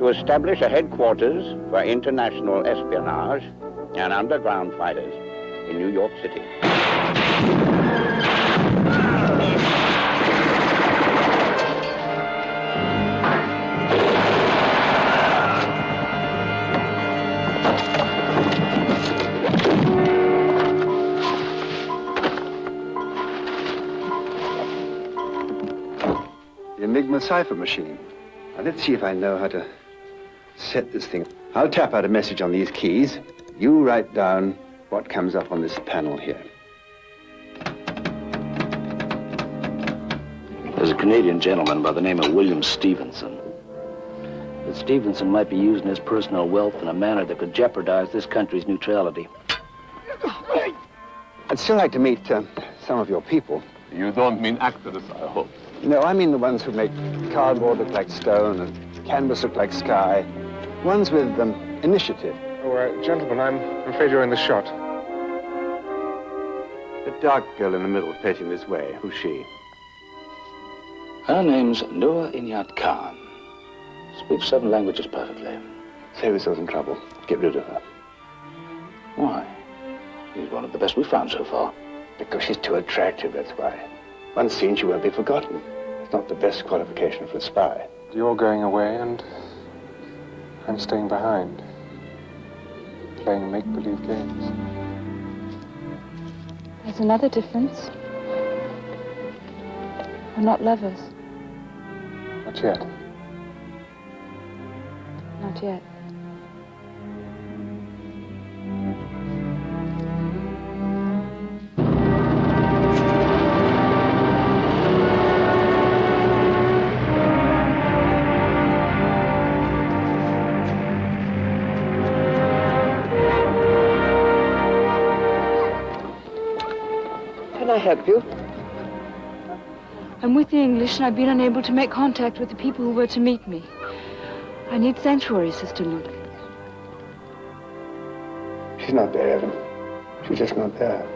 to establish a headquarters for international espionage and underground fighters in New York City. The Enigma cipher machine. Now, let's see if I know how to set this thing. I'll tap out a message on these keys. You write down what comes up on this panel here. There's a Canadian gentleman by the name of William Stevenson. But Stevenson might be using his personal wealth in a manner that could jeopardize this country's neutrality. I'd still like to meet some of your people. You don't mean actors, I hope. No, I mean the ones who make cardboard look like stone and canvas look like sky. Ones with initiative. Oh, gentlemen, I'm afraid you're in the shot. The dark girl in the middle facing this way. Who's she? Her name's Noor Inyat Khan. Speaks 7 languages perfectly. Save yourselves some trouble. Get rid of her. Why? She's one of the best we've found so far. Because she's too attractive, that's why. Once seen, she won't be forgotten. It's not the best qualification for a spy. You're going away and I'm staying behind, playing make-believe games. There's another difference. We're not lovers. Not yet. Not yet. Can I help you? I'm with the English, and I've been unable to make contact with the people who were to meet me. I need sanctuary, Sister Luke. She's not there, Evan. She's just not there.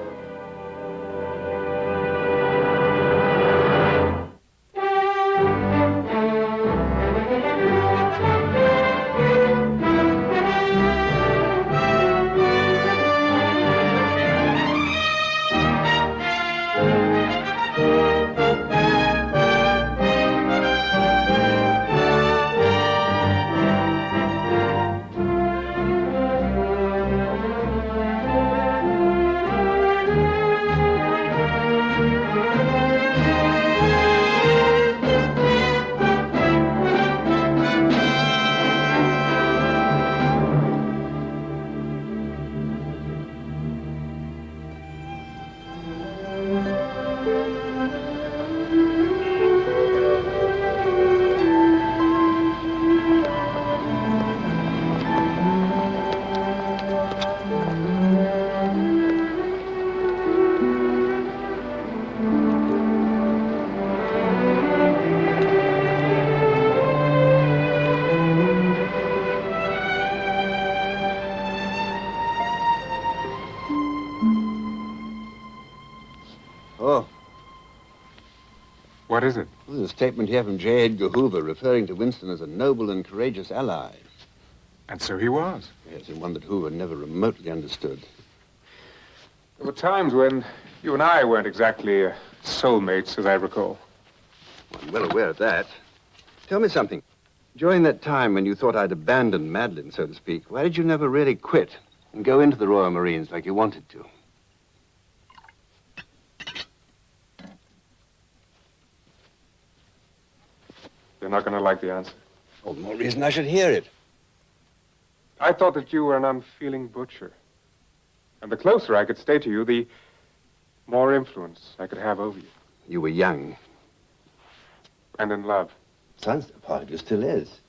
What is it? This is a statement here from J. Edgar Hoover referring to Winston as a noble and courageous ally. And so he was. Yes, and one that Hoover never remotely understood. There were times when you and I weren't exactly soulmates, as I recall. I'm well aware of that. Tell me something. During that time when you thought I'd abandoned Madeline, so to speak, why did you never really quit and go into the Royal Marines like you wanted to? You're not going to like the answer. All the more reason I should hear it. I thought that you were an unfeeling butcher. And the closer I could stay to you, the more influence I could have over you. You were young. And in love. Sounds like a part of you still is.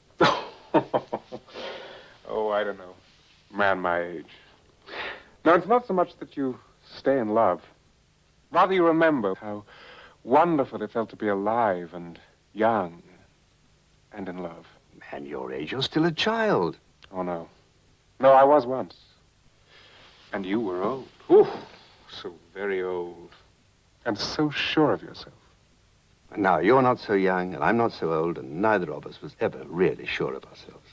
Oh, I don't know. Man my age. No, it's not so much that you stay in love. Rather, you remember how wonderful it felt to be alive and young and in love. Man your age, you're still a child. Oh, no. No, I was once. And you were old. Ooh, so very old. And so sure of yourself. And now you're not so young, and I'm not so old, and neither of us was ever really sure of ourselves.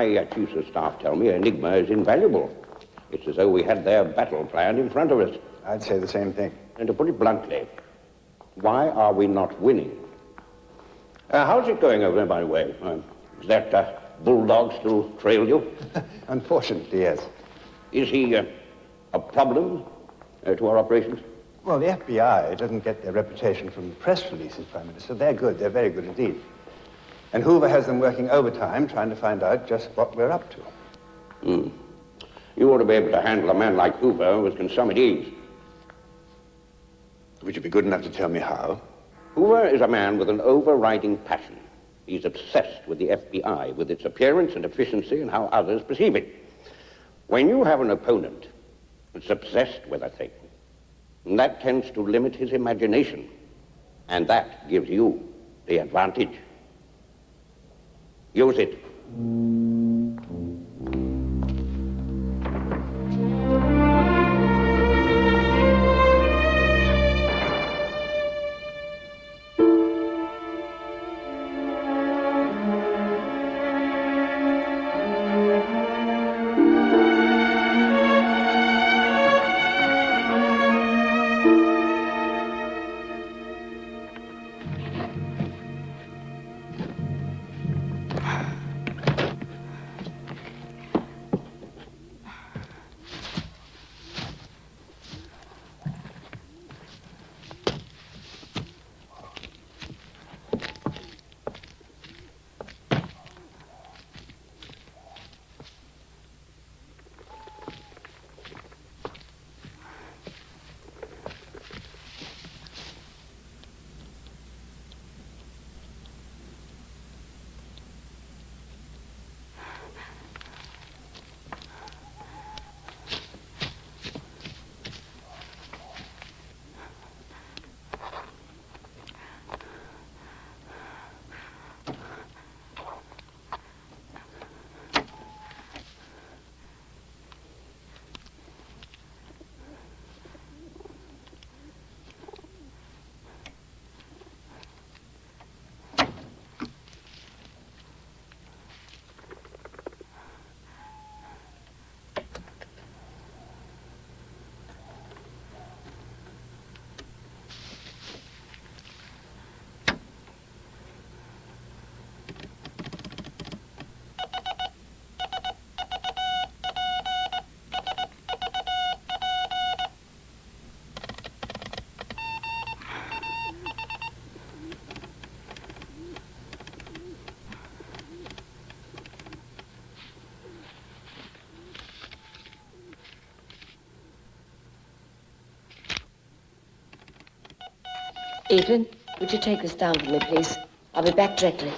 My chiefs of staff tell me Enigma is invaluable. It's as though we had their battle plan in front of us. I'd say the same thing. And to put it bluntly, why are we not winning? How's it going over there, by the way? Is that bulldog still trail you? Unfortunately, yes. Is he a problem to our operations? Well, the FBI doesn't get their reputation from press releases, Prime Minister. They're good. They're very good indeed. And Hoover has them working overtime trying to find out just what we're up to. You ought to be able to handle a man like Hoover with consummate ease. Would you be good enough to tell me how? Hoover is a man with an overriding passion. He's obsessed with the FBI, with its appearance and efficiency and how others perceive it. When you have an opponent that's obsessed with a thing, that tends to limit his imagination, and that gives you the advantage. Use it. Adrian, would you take this down for me, please? I'll be back directly.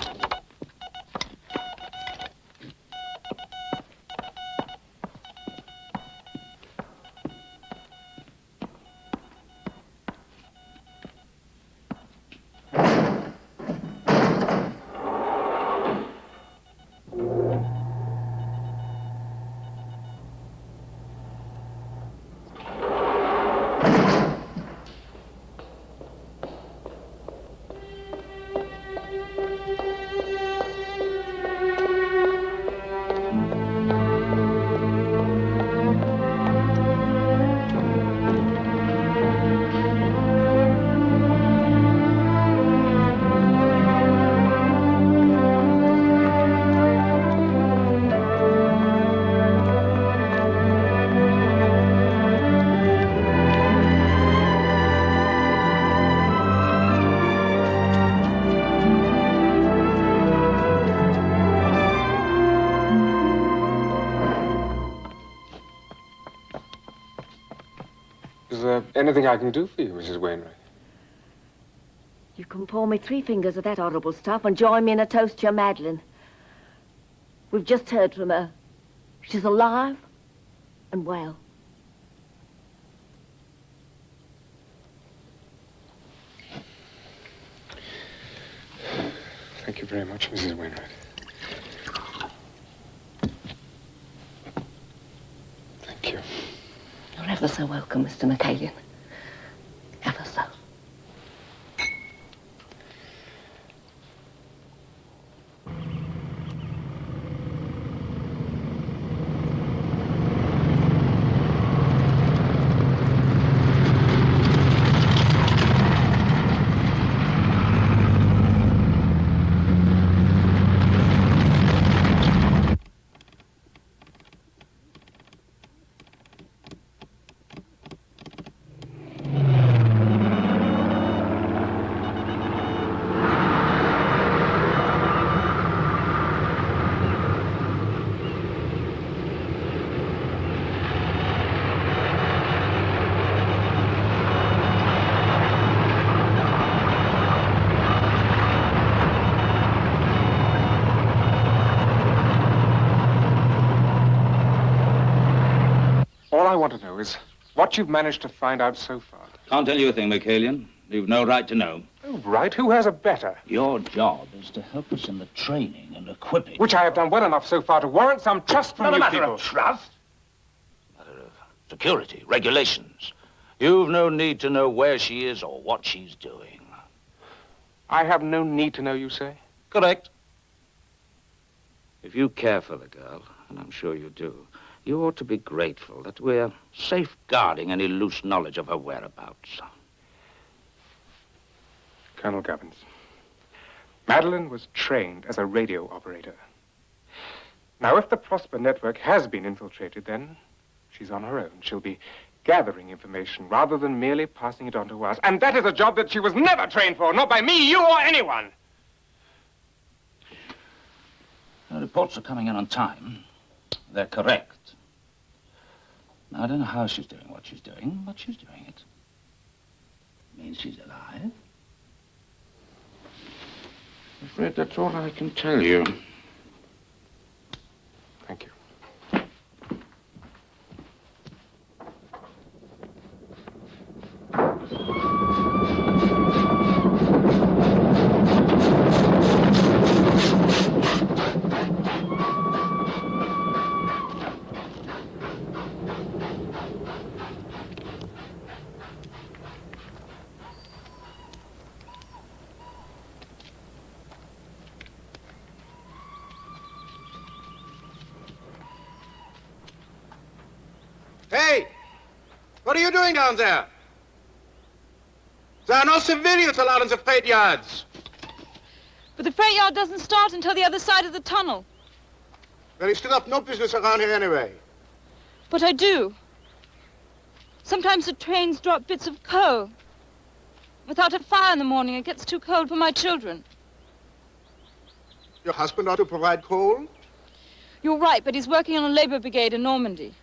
Is there anything I can do for you, Mrs. Wainwright? You can pour me 3 fingers of that horrible stuff and join me in a toast to your Madeline. We've just heard from her. She's alive and well. Thank you very much, Mrs. Wainwright. Thank you. You're ever so welcome, Mr. McCallion. Ever so. All I want to know is what you've managed to find out so far. Can't tell you a thing, McHaley. You've no right to know. Oh, right. Who has a better? Your job is to help us in the training and equipping. Which I have done well enough so far to warrant some trust from Not a you matter people. of trust. A matter of security, regulations. You've no need to know where she is or what she's doing. I have no need to know, you say? Correct. If you care for the girl, and I'm sure you do, you ought to be grateful that we're safeguarding any loose knowledge of her whereabouts. Colonel Gubbins, Madeline was trained as a radio operator. Now, if the Prosper Network has been infiltrated, then she's on her own. She'll be gathering information rather than merely passing it on to us. And that is a job that she was never trained for, not by me, you, or anyone. The reports are coming in on time. They're correct. Now, I don't know how she's doing what she's doing, but she's doing it. Means she's alive. I'm afraid that's all I can tell you. Thank you. Hey! What are you doing down there? There are no civilians allowed in the freight yards. But the freight yard doesn't start until the other side of the tunnel. Well, you still have no business around here anyway. But I do. Sometimes the trains drop bits of coal. Without a fire in the morning, it gets too cold for my children. Your husband ought to provide coal? You're right, but he's working on a labor brigade in Normandy.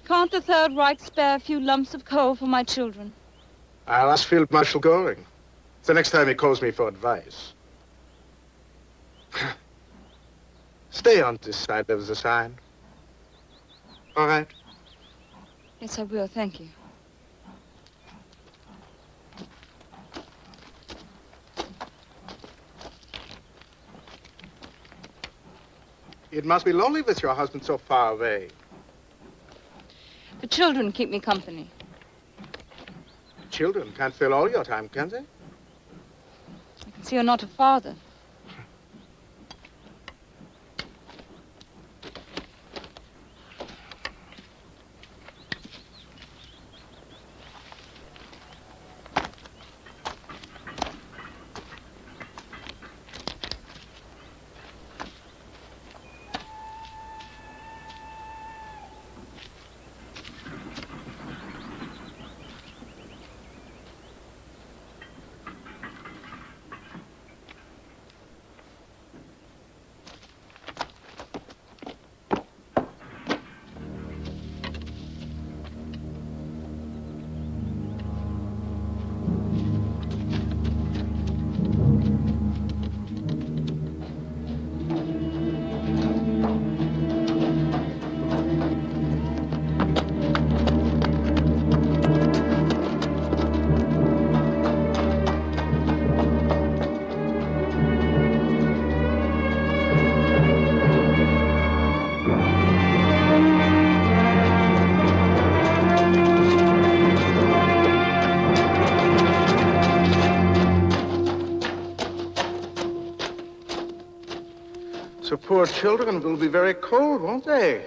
Can't the Third Reich spare a few lumps of coal for my children? I'll ask Field Marshal Goring the next time he calls me for advice. Stay on this side of the sign. All right? Yes, I will, thank you. It must be lonely with your husband so far away. The children keep me company. Children can't fill all your time, can they? I can see you're not a father. So poor children will be very cold, won't they?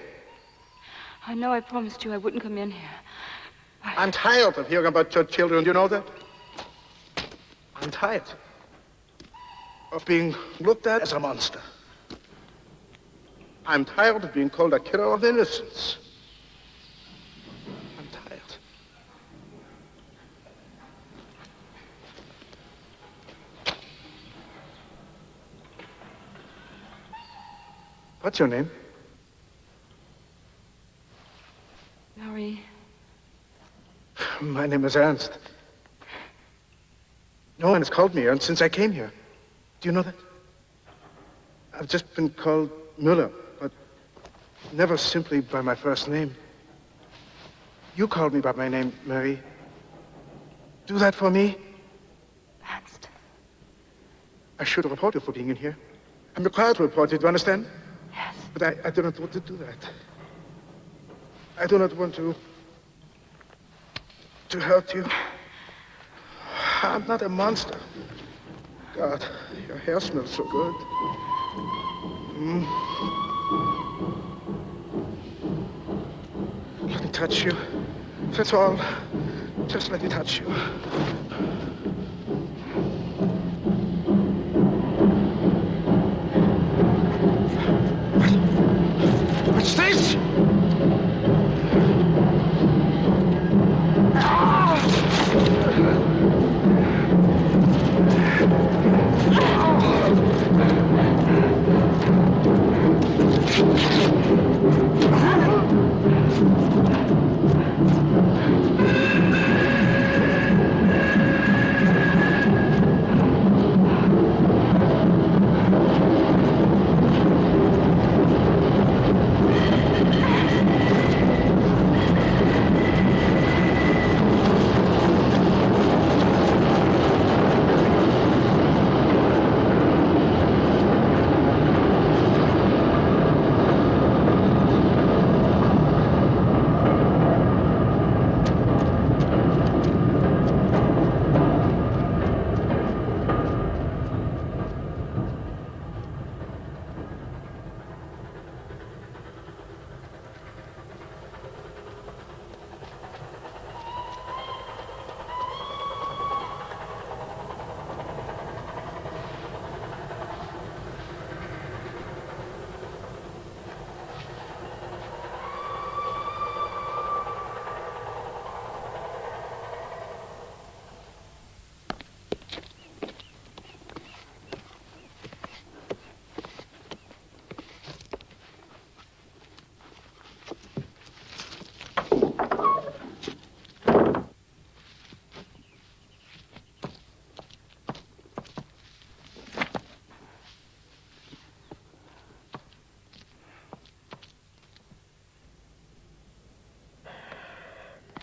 I know I promised you I wouldn't come in here. I'm tired of hearing about your children. Do you know that? I'm tired of being looked at as a monster. I'm tired of being called a killer of innocence. I'm tired. What's your name? Marie. My name is Ernst. No one has called me here since I came here. Do you know that? I've just been called Müller, but never simply by my first name. You called me by my name, Mary. Do that for me. Ernst. I should report you for being in here. I'm required to report you, do you understand? Yes. But I do not want to do that. I do not want to hurt you. I'm not a monster. God, your hair smells so good. Let me touch you. That's all. Just let me touch you. What's this?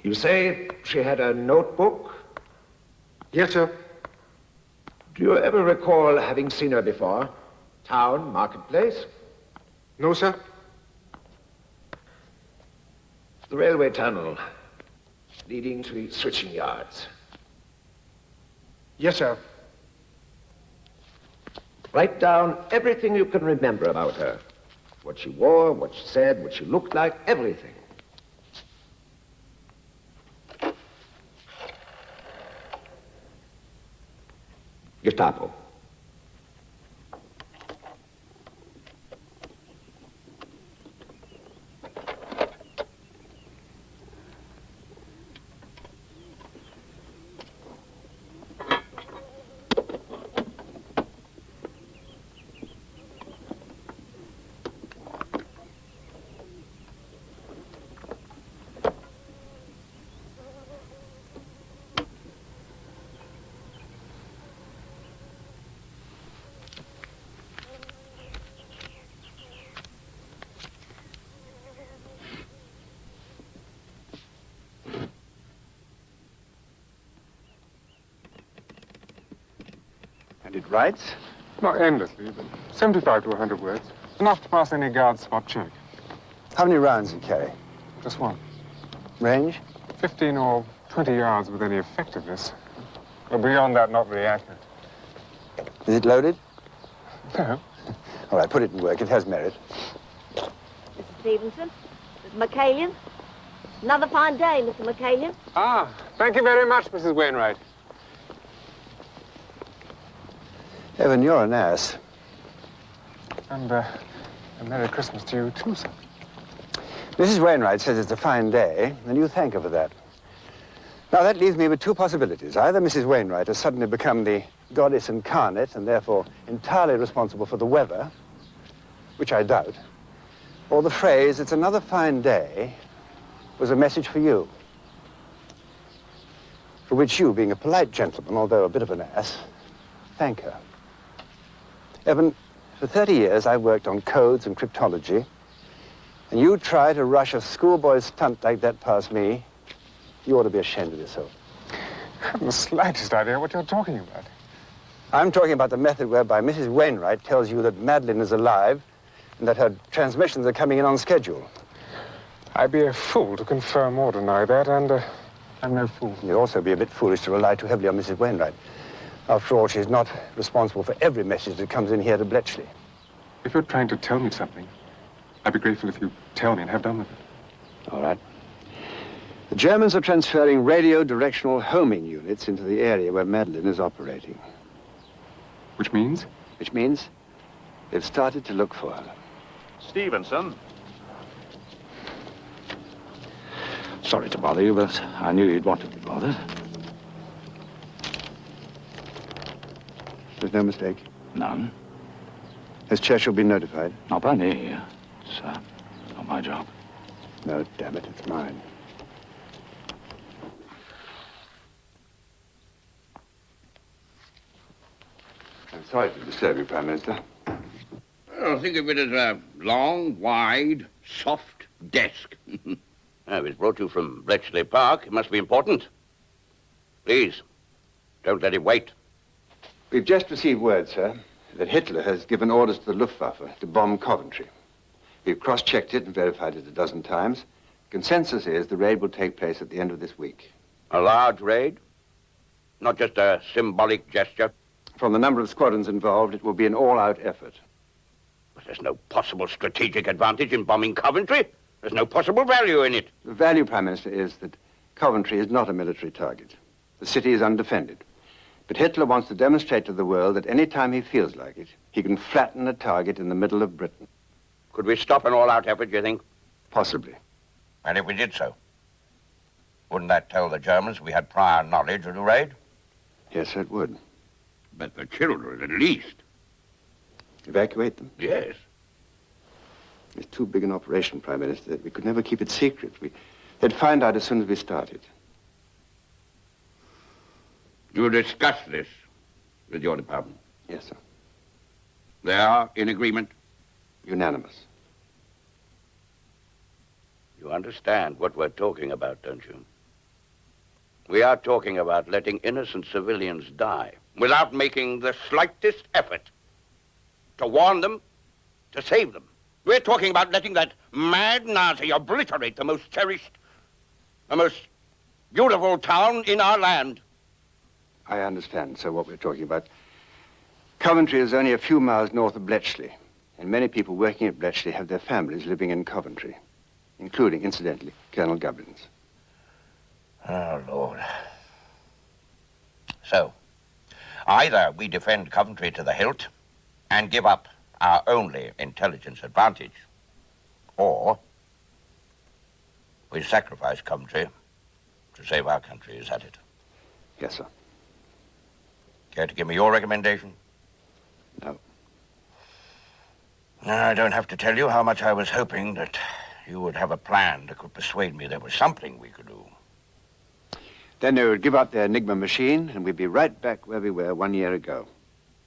You say she had a notebook? Yes, sir. Do you ever recall having seen her before? Town, marketplace? No, sir. The railway tunnel leading to the switching yards. Yes, sir. Write down everything you can remember about her. What she wore, what she said, what she looked like, everything. Gestapo. And it writes? Not endlessly, but 75 to 100 words. Enough to pass any guard spot check. How many rounds you carry? Just one. Range? 15 or 20 yards with any effectiveness. But beyond that, not very accurate. Is it loaded? No. All right, put it in work. It has merit. Mr. Stevenson, Mr. McCallion. Another fine day, Mr. McCallion. Ah, thank you very much, Mrs. Wainwright. Evan, you're an ass. And a Merry Christmas to you, too, sir. Mrs. Wainwright says it's a fine day, and you thank her for that. Now, that leaves me with two possibilities. Either Mrs. Wainwright has suddenly become the goddess incarnate and therefore entirely responsible for the weather, which I doubt, or the phrase, "it's another fine day," was a message for you. for which you, being a polite gentleman, although a bit of an ass, thank her. Evan, for 30 years I've worked on codes and cryptology, and you try to rush a schoolboy stunt like that past me, you ought to be ashamed of yourself. I haven't the slightest idea what you're talking about. I'm talking about the method whereby Mrs. Wainwright tells you that Madeline is alive and that her transmissions are coming in on schedule. I'd be a fool to confirm or deny that, and I'm no fool. You'd also be a bit foolish to rely too heavily on Mrs. Wainwright. After all, she's not responsible for every message that comes in here to Bletchley. If you're trying to tell me something, I'd be grateful if you tell me and have done with it. All right. The Germans are transferring radio directional homing units into the area where Madeline is operating. Which means? Which means they've started to look for her. Stevenson. Sorry to bother you, but I knew you'd want to be bothered. There's no mistake. None. Has Churchill been notified? Not by me. It's not my job. No, damn it, it's mine. I'm sorry to disturb you, Prime Minister. Well, think of it as a long, wide, soft desk. Now, if it's brought you from Bletchley Park, it must be important. Please, don't let it wait. We've just received word, sir, that Hitler has given orders to the Luftwaffe to bomb Coventry. We've cross-checked it and verified it a dozen times. Consensus is the raid will take place at the end of this week. A large raid? Not just a symbolic gesture? From the number of squadrons involved, it will be an all-out effort. But there's no possible strategic advantage in bombing Coventry. There's no possible value in it. The value, Prime Minister, is that Coventry is not a military target. The city is undefended. But Hitler wants to demonstrate to the world that any time he feels like it, he can flatten a target in the middle of Britain. Could we stop an all-out effort, do you think? Possibly. And if we did so, wouldn't that tell the Germans we had prior knowledge of the raid? Yes, sir, it would. But the children, at least. Evacuate them? Yes. It's too big an operation, Prime Minister. We could never keep it secret. They'd find out as soon as we started. You discuss this with your department? Yes, sir. They are in agreement? Unanimous. You understand what we're talking about, don't you? We are talking about letting innocent civilians die without making the slightest effort to warn them, to save them. We're talking about letting that mad Nazi obliterate the most cherished, the most beautiful town in our land. I understand, sir, what we're talking about. Coventry is only a few miles north of Bletchley, and many people working at Bletchley have their families living in Coventry, including, incidentally, Colonel Gubbins. Oh, Lord. So, either we defend Coventry to the hilt and give up our only intelligence advantage, or we sacrifice Coventry to save our country. Is that it? Yes, sir. Care to give me your recommendation? No. I don't have to tell you how much I was hoping that you would have a plan that could persuade me there was something we could do. Then they would give up their Enigma machine, and we'd be right back where we were 1 year ago,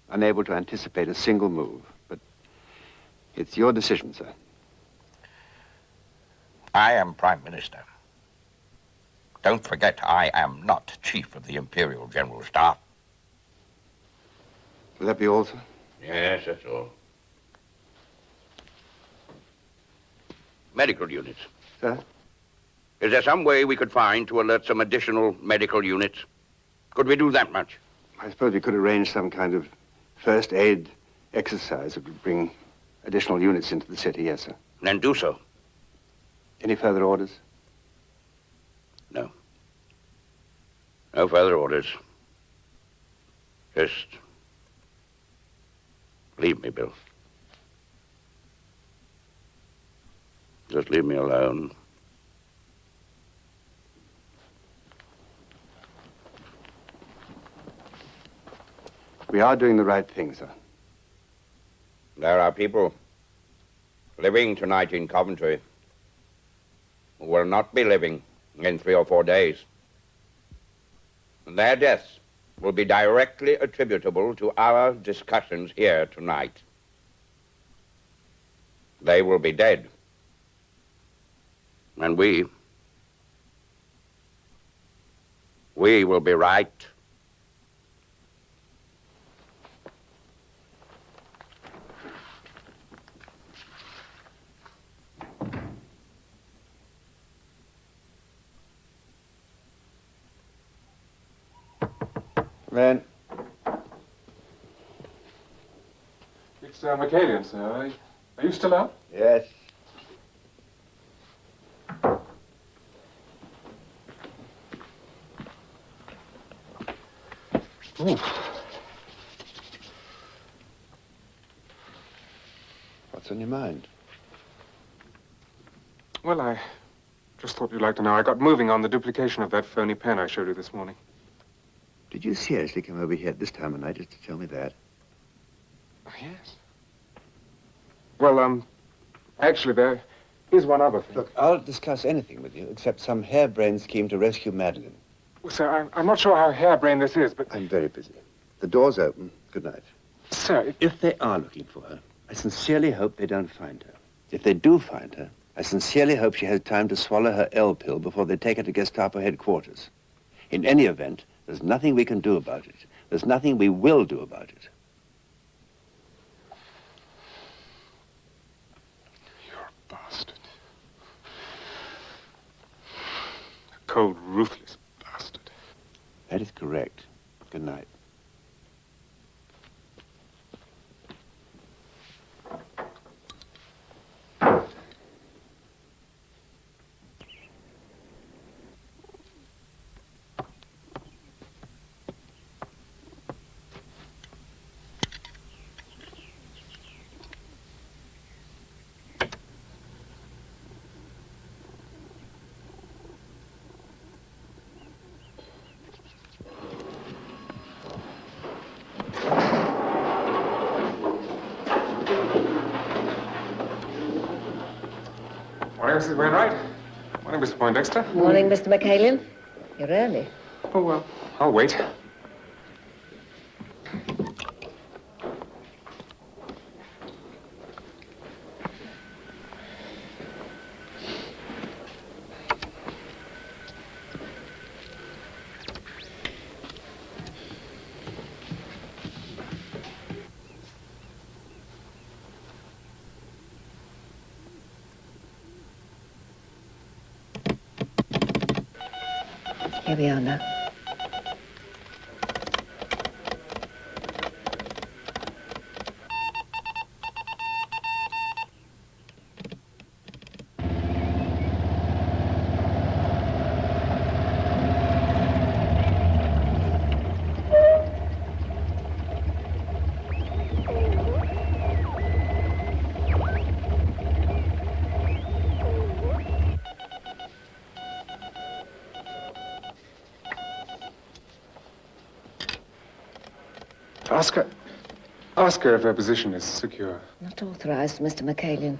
unable to anticipate a single move. But it's your decision, sir. I am Prime Minister. Don't forget, I am not Chief of the Imperial General Staff. Will that be all, sir? Yes, that's all. Medical units. Sir? Is there some way we could find to alert some additional medical units? Could we do that much? I suppose we could arrange some kind of first aid exercise that would bring additional units into the city, yes, sir. Then do so. Any further orders? No. No further orders. Just leave me, Bill. Just leave me alone. We are doing the right thing, sir. There are people living tonight in Coventry who will not be living in 3 or 4 days. Their deaths will be directly attributable to our discussions here tonight. They will be dead. And we will be right. Man. It's Michaelian, sir. Are you still out? Yes. Ooh. What's on your mind? Well, I just thought you'd like to know. I got moving on the duplication of that phony pen I showed you this morning. Did you seriously come over here at this time of night just to tell me that? Oh, yes. Well, actually, there is one other thing. Look, I'll discuss anything with you except some harebrained scheme to rescue Madeline. Well, sir, I'm not sure how harebrained this is, but... I'm very busy. The door's open. Good night. Sir, If they are looking for her, I sincerely hope they don't find her. If they do find her, I sincerely hope she has time to swallow her L pill before they take her to Gestapo headquarters. In any event, there's nothing we can do about it. There's nothing we will do about it. You're a bastard. A cold, ruthless bastard. That is correct. Good night. Morning, Mrs. Wainwright. Morning, Mr. Poindexter. Morning, Mr. McCallion. You're early. Oh, well, I'll wait. Here we are now. Ask her if her position is secure. Not authorized, Mr. McCallion.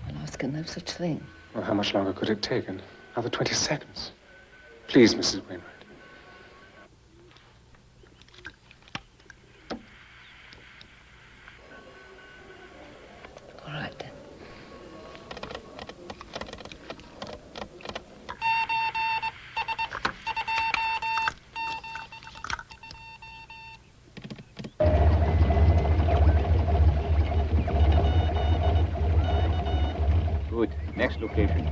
I'll ask her no such thing. Well, how much longer could it take? Another 20 seconds. Please, Mrs. Wainwright. All right, then. Good. Next location.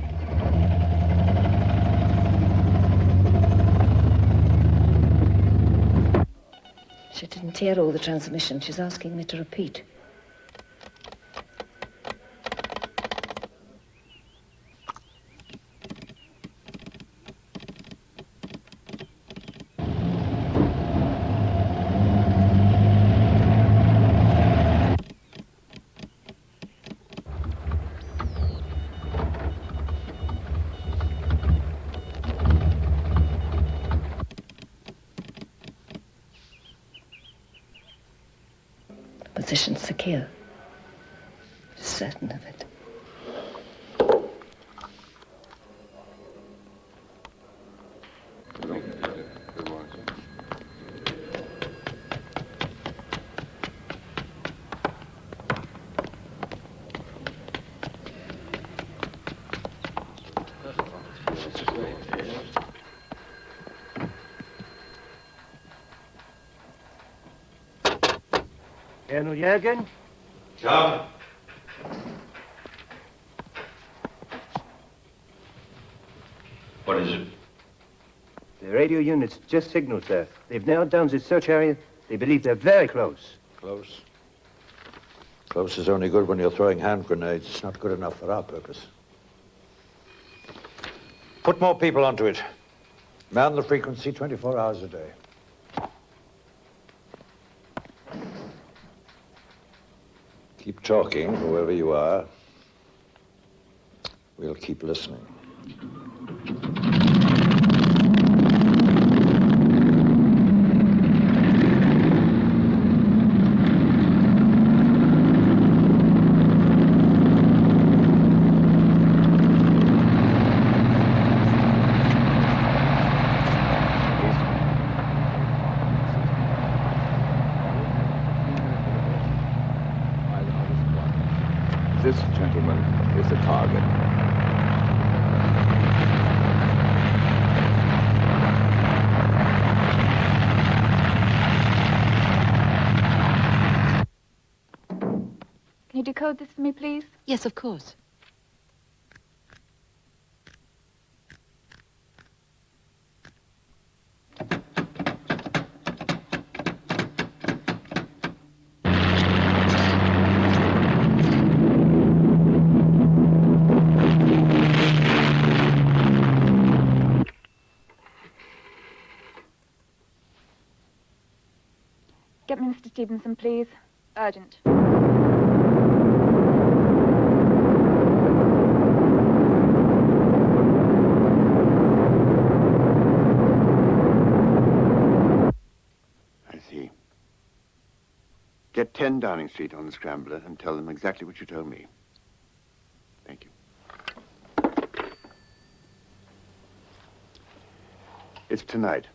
She didn't hear all the transmission. She's asking me to repeat. Position secure. Certain of it. Colonel Jurgen? John. What is it? The radio units just signaled, sir. They've narrowed down the search area. They believe they're very close. Close? Close is only good when you're throwing hand grenades. It's not good enough for our purpose. Put more people onto it. Man the frequency 24 hours a day. Keep talking, whoever you are. We'll keep listening. This gentleman is the target. Can you decode this for me, please? Yes, of course. Get me Mr. Stevenson, please. Urgent. I see. Get 10 Downing Street on the Scrambler and tell them exactly what you told me. Thank you. It's tonight.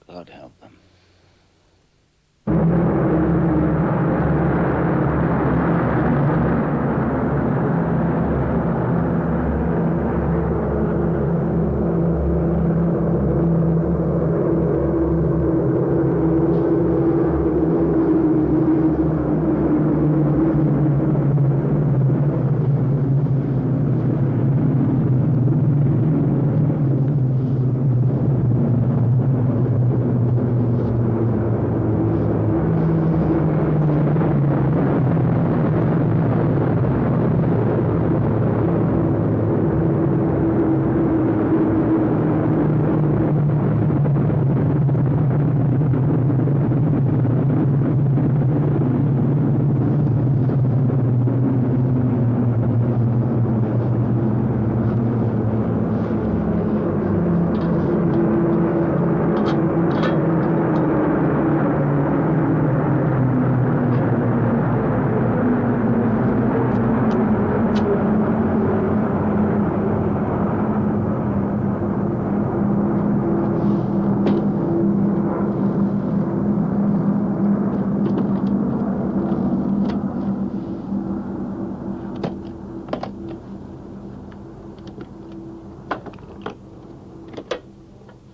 God help them.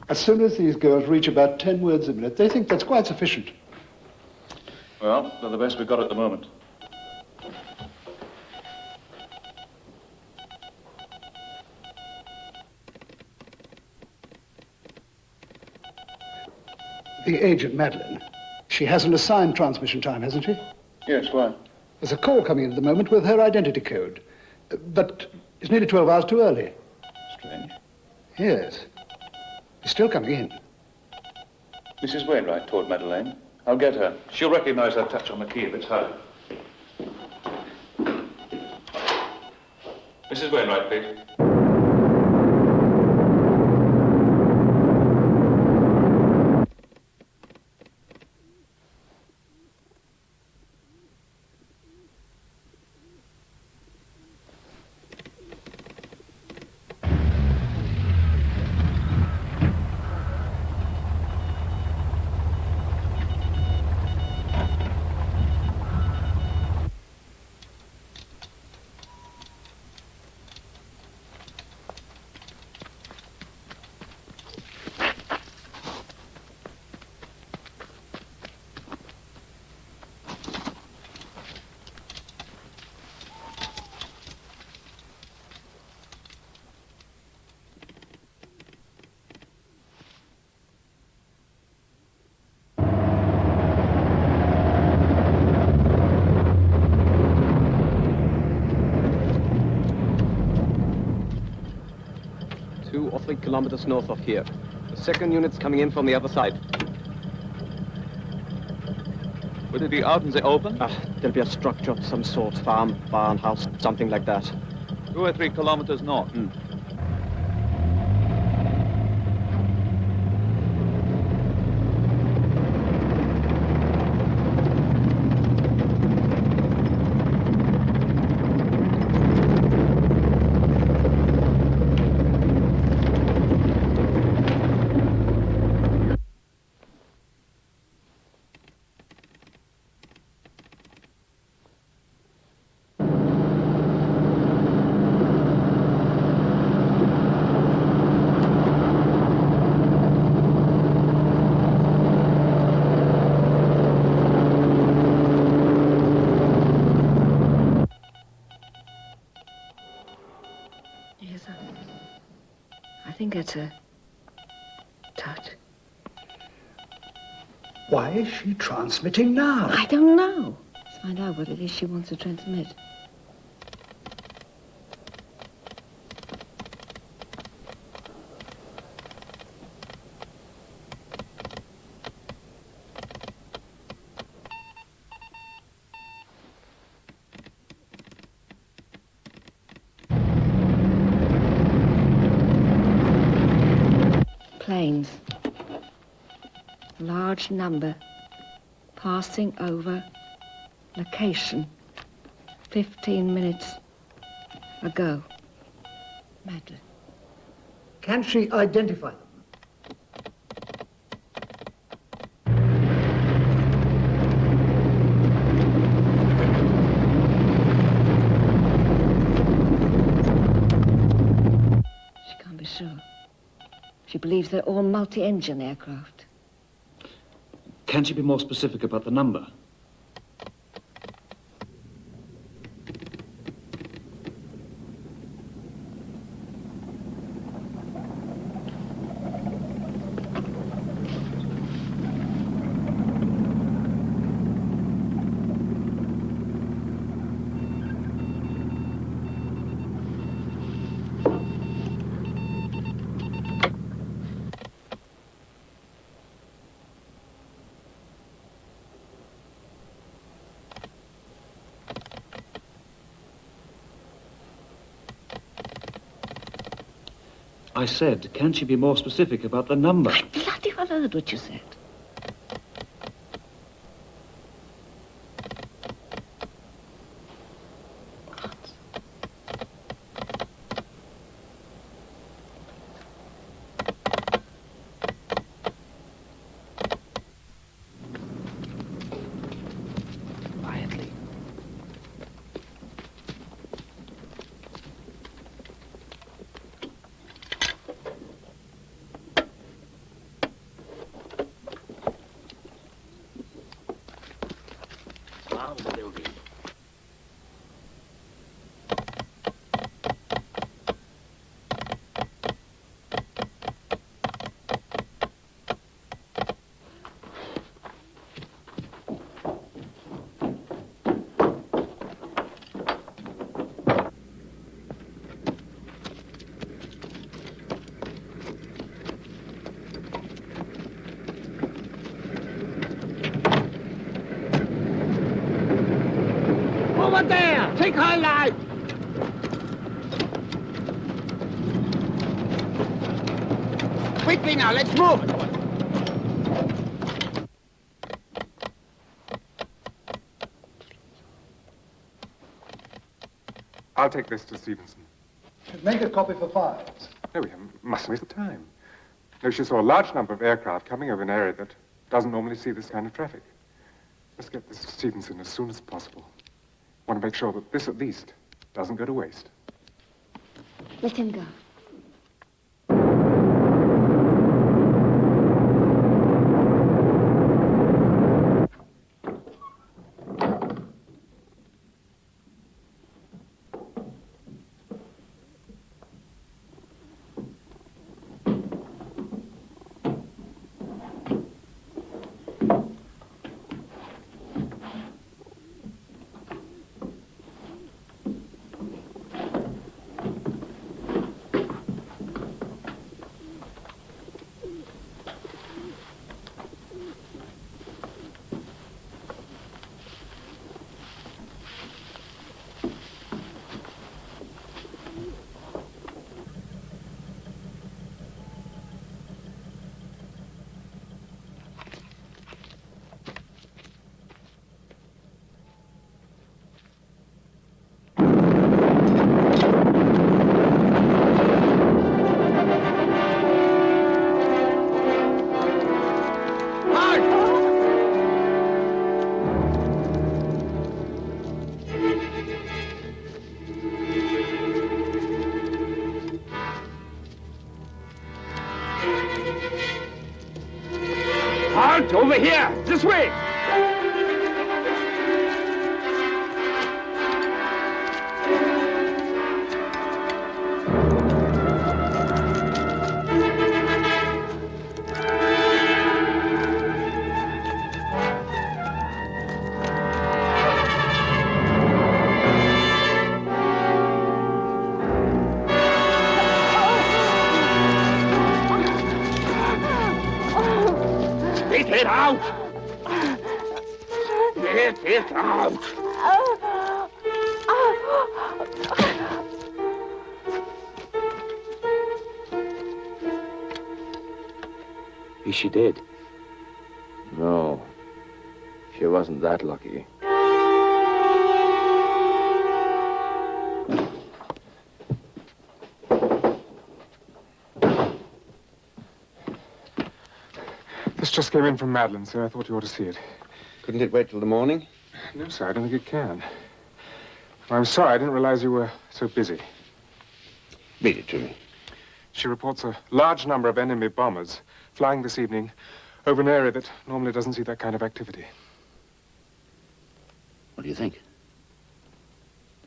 As soon as these girls reach about 10 words a minute, they think that's quite sufficient. Well, they're the best we've got at the moment. The agent, Madeline, she has an assigned transmission time, hasn't she? Yes, why? There's a call coming in at the moment with her identity code. But it's nearly 12 hours too early. Strange. Yes. It's still coming in. Mrs. Wainwright toward Madeleine. I'll get her. She'll recognize that touch on the key if it's her. Mrs. Wainwright, please. 3 kilometers north of here. The second unit's coming in from the other side. Would it be out in the open? There'll be a structure of some sort, farm, barn, house, something like that. 2 or 3 kilometers north. I think that's a touch. Why is she transmitting now? I don't know. Let's find out what it is she wants to transmit. Planes. Large number. Passing over location. 15 minutes ago. Madeline. Can she identify them? She can't be sure. She believes they're all multi-engine aircraft. Can she be more specific about the number? I said, can she be more specific about the number? I bloody well heard what you said. Quietly. Over there! Take her alive! Quickly now, let's move! I'll take this to Stevenson. Make a copy for files. No, we mustn't waste the time. No, she saw a large number of aircraft coming over an area that doesn't normally see this kind of traffic. Let's get this to Stevenson as soon as possible. Want to make sure that this, at least, doesn't go to waste. Let him go. It's over here! This way! Spit it out! Spit it out! Is she dead? No, she wasn't that lucky. This just came in from Madeline, sir. I thought you ought to see it. Couldn't it wait till the morning? No, sir, I don't think it can. I'm sorry, I didn't realize you were so busy. Read it to me. She reports a large number of enemy bombers flying this evening over an area that normally doesn't see that kind of activity. What do you think?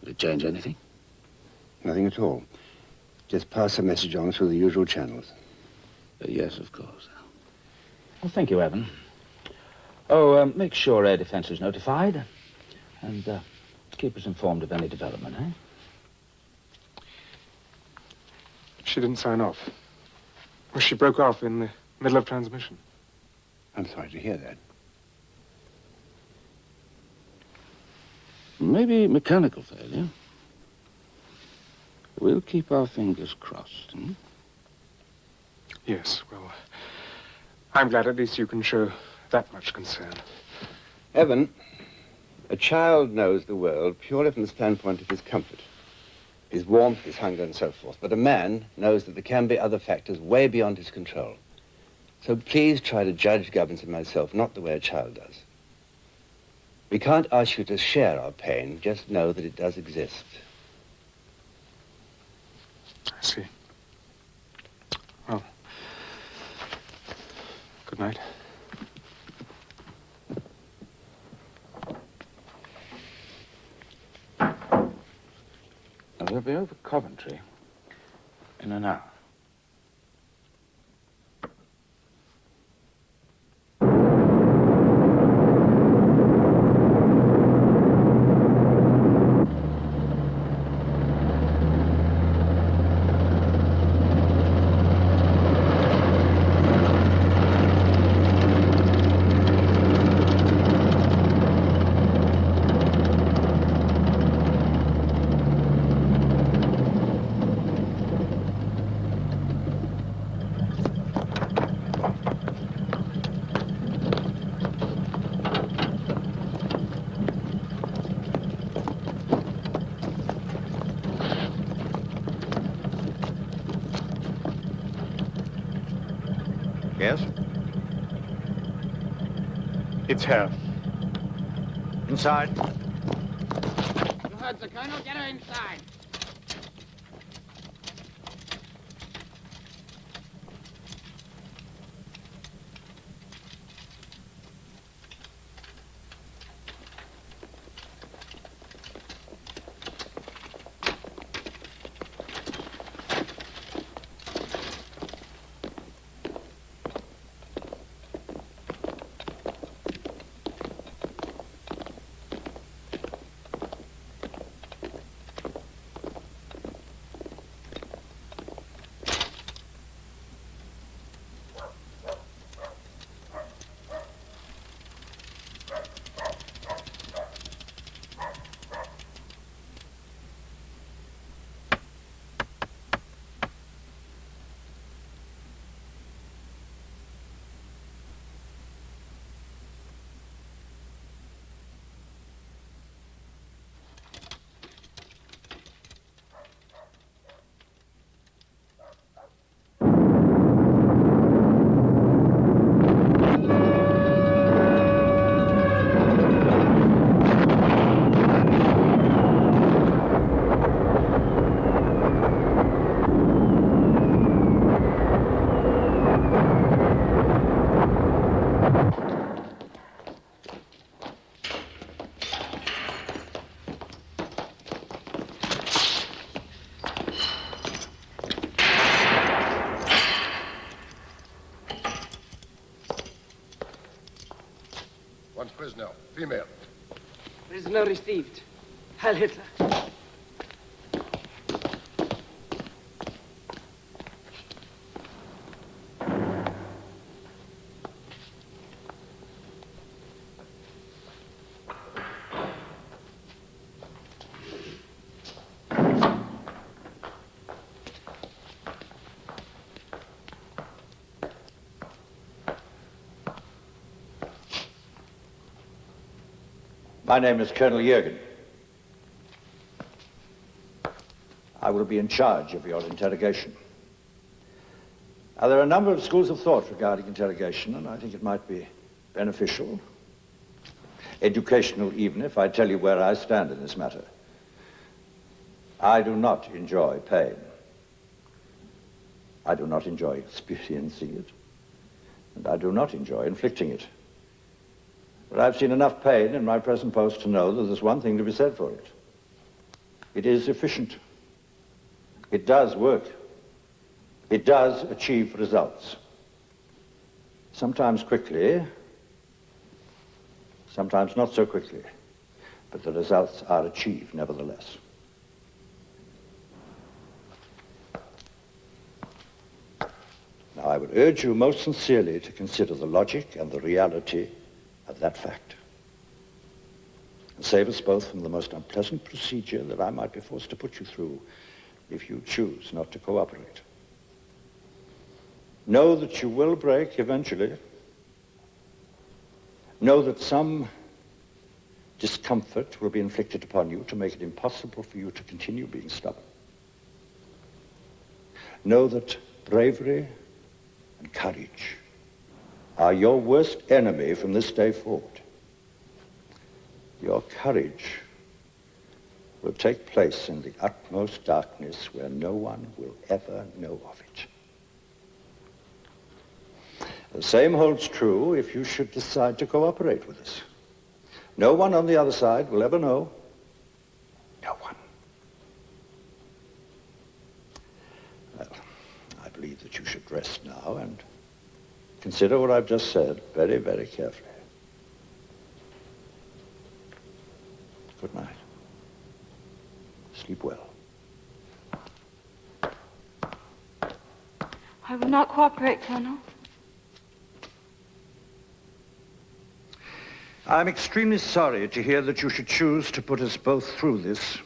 Will it change anything? Nothing at all. Just pass the message on through the usual channels. Yes, of course. Well, thank you, Evan. Oh, make sure air defense is notified. And keep us informed of any development, eh? She didn't sign off. Well, she broke off in the middle of transmission. I'm sorry to hear that. Maybe mechanical failure. We'll keep our fingers crossed, hmm? Yes, well, I'm glad at least you can show that much concern. Evan, a child knows the world purely from the standpoint of his comfort, his warmth, his hunger, and so forth. But a man knows that there can be other factors way beyond his control. So please try to judge Gubbins and myself not the way a child does. We can't ask you to share our pain, just know that it does exist. I see. Well, good night. Now, we'll be over Coventry in an hour. Yes? It's her. Inside. You heard the colonel. Get her inside. female. Prisoner received. Heil Hitler. My name is Colonel Jurgen. I will be in charge of your interrogation. Now, there are a number of schools of thought regarding interrogation, and I think it might be beneficial, educational even, if I tell you where I stand in this matter. I do not enjoy pain. I do not enjoy experiencing it, and I do not enjoy inflicting it. But I've seen enough pain in my present post to know that there's one thing to be said for it. It is efficient. It does work. It does achieve results. Sometimes quickly, sometimes not so quickly, but the results are achieved nevertheless. Now, I would urge you most sincerely to consider the logic and the reality of that fact, and save us both from the most unpleasant procedure that I might be forced to put you through if you choose not to cooperate. Know that you will break eventually. Know that some discomfort will be inflicted upon you to make it impossible for you to continue being stubborn. Know that bravery and courage are your worst enemy from this day forward. Your courage will take place in the utmost darkness where no one will ever know of it. The same holds true if you should decide to cooperate with us. No one on the other side will ever know. No one. Well, I believe that you should rest now and consider what I've just said very, very carefully. Good night. Sleep well. I will not cooperate, Colonel. I'm extremely sorry to hear that you should choose to put us both through this.